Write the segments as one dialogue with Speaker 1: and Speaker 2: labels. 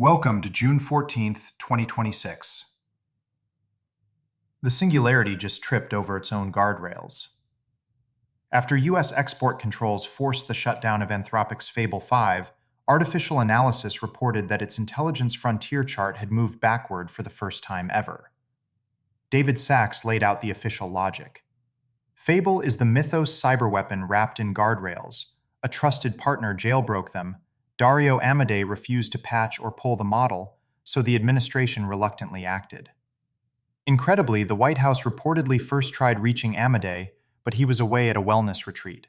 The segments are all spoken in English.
Speaker 1: Welcome to June 14th, 2026. The Singularity just tripped over its own guardrails. After U.S. export controls forced the shutdown of Anthropic's Fable 5, artificial analysis reported that its intelligence frontier chart had moved backward for the first time ever. David Sachs laid out the official logic. Fable is the Mythos cyberweapon wrapped in guardrails. A trusted partner jailbroke them. Dario Amodei refused to patch or pull the model, so the administration reluctantly acted. Incredibly, the White House reportedly first tried reaching Amodei, but he was away at a wellness retreat.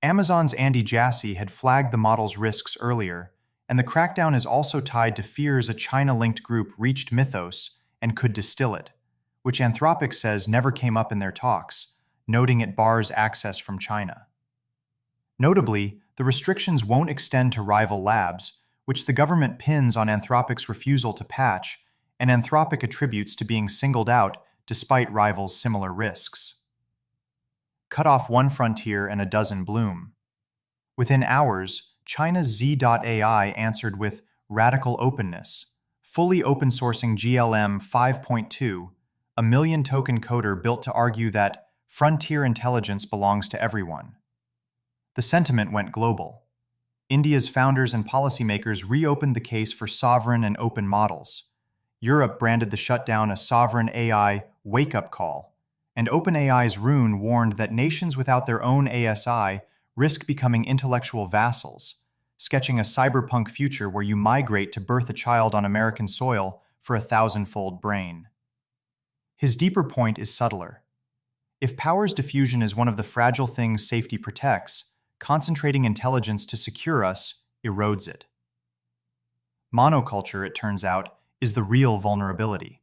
Speaker 1: Amazon's Andy Jassy had flagged the model's risks earlier, and the crackdown is also tied to fears a China-linked group reached Mythos and could distill it, which Anthropic says never came up in their talks, noting it bars access from China. Notably, the restrictions won't extend to rival labs, which the government pins on Anthropic's refusal to patch, and Anthropic attributes to being singled out despite rivals' similar risks. Cut off one frontier and a dozen bloom. Within hours, China's Z.AI answered with radical openness, fully open-sourcing GLM 5.2, a million-token coder built to argue that frontier intelligence belongs to everyone. The sentiment went global. India's founders and policymakers reopened the case for sovereign and open models. Europe branded the shutdown a sovereign AI wake-up call, and OpenAI's Rune warned that nations without their own ASI risk becoming intellectual vassals, sketching a cyberpunk future where you migrate to birth a child on American soil for a thousand-fold brain. His deeper point is subtler. If powers diffusion is one of the fragile things safety protects, concentrating intelligence to secure us erodes it. Monoculture, it turns out, is the real vulnerability.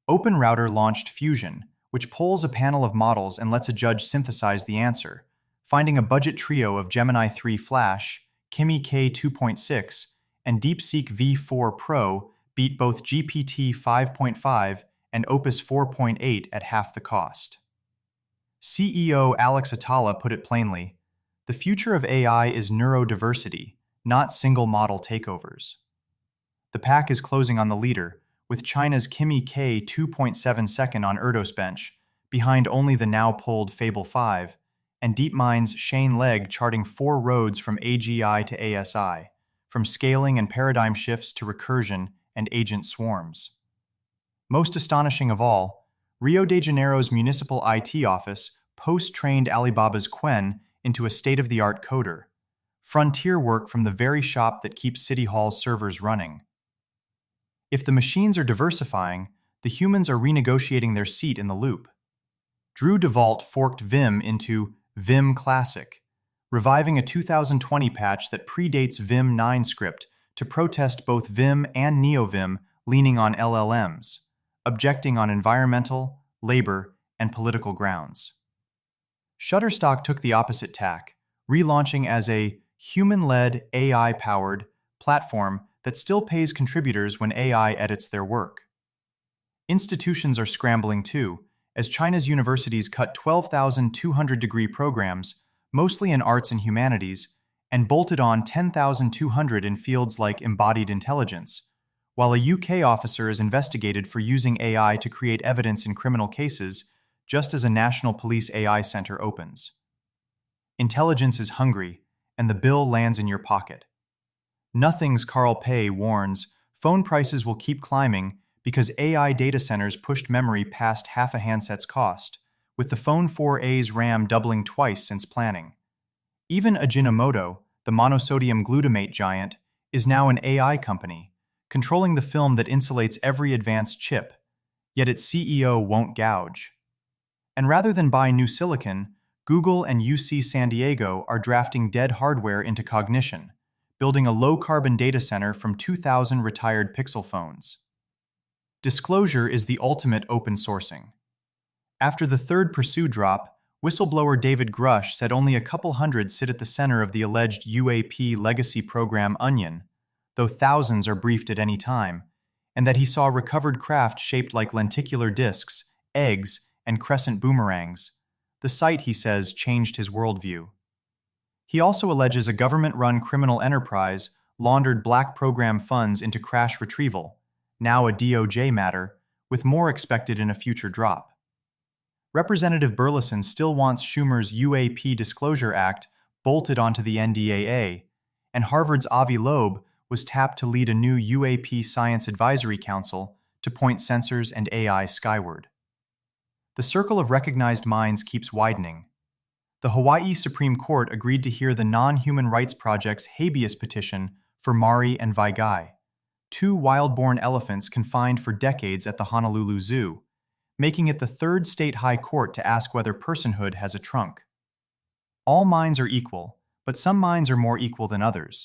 Speaker 1: OpenRouter launched Fusion, which polls a panel of models and lets a judge synthesize the answer, finding a budget trio of Gemini 3 Flash, Kimi K 2.6, and DeepSeek V4 Pro beat both GPT 5.5 and Opus 4.8 at half the cost. CEO Alex Atala put it plainly, "The future of AI is neurodiversity, not single model takeovers." The pack is closing on the leader, with China's Kimi K 2.7 second on Erdos bench, behind only the now pulled Fable 5, and DeepMind's Shane Legg charting 4 roads from AGI to ASI, from scaling and paradigm shifts to recursion and agent swarms. Most astonishing of all, Rio de Janeiro's municipal IT office post-trained Alibaba's Quen into a state-of-the-art coder, frontier work from the very shop that keeps City Hall's servers running. If the machines are diversifying, the humans are renegotiating their seat in the loop. Drew DeVault forked Vim into Vim Classic, reviving a 2020 patch that predates Vim 9 script to protest both Vim and NeoVim leaning on LLMs, objecting on environmental, labor, and political grounds. Shutterstock took the opposite tack, relaunching as a human-led, AI-powered platform that still pays contributors when AI edits their work. Institutions are scrambling too, as China's universities cut 12,200-degree programs, mostly in arts and humanities, and bolted on 10,200 in fields like embodied intelligence, while a UK officer is investigated for using AI to create evidence in criminal cases, just as a national police AI center opens. Intelligence is hungry, and the bill lands in your pocket. Nothing's Carl Pei warns phone prices will keep climbing because AI data centers pushed memory past half a handset's cost, with the Phone 4a's RAM doubling twice since planning. Even Ajinomoto, the monosodium glutamate giant, is now an AI company, controlling the film that insulates every advanced chip, yet its CEO won't gouge. And rather than buy new silicon, Google and UC San Diego are drafting dead hardware into cognition, building a low-carbon data center from 2,000 retired Pixel phones. Disclosure is the ultimate open sourcing. After the third Pursue drop, whistleblower David Grush said only a couple hundred sit at the center of the alleged UAP legacy program Onion, though thousands are briefed at any time, and that he saw recovered craft shaped like lenticular discs, eggs, and crescent boomerangs. The site, he says, changed his worldview. He also alleges a government-run criminal enterprise laundered black program funds into crash retrieval, now a DOJ matter, with more expected in a future drop. Representative Burleson still wants Schumer's UAP Disclosure Act bolted onto the NDAA, and Harvard's Avi Loeb was tapped to lead a new UAP Science Advisory Council to point sensors and AI skyward. The circle of recognized minds keeps widening. The Hawaii Supreme Court agreed to hear the Non-Human Rights Project's habeas petition for Mari and Vaigai, two wild-born elephants confined for decades at the Honolulu Zoo, making it the third state high court to ask whether personhood has a trunk. All minds are equal, but some minds are more equal than others.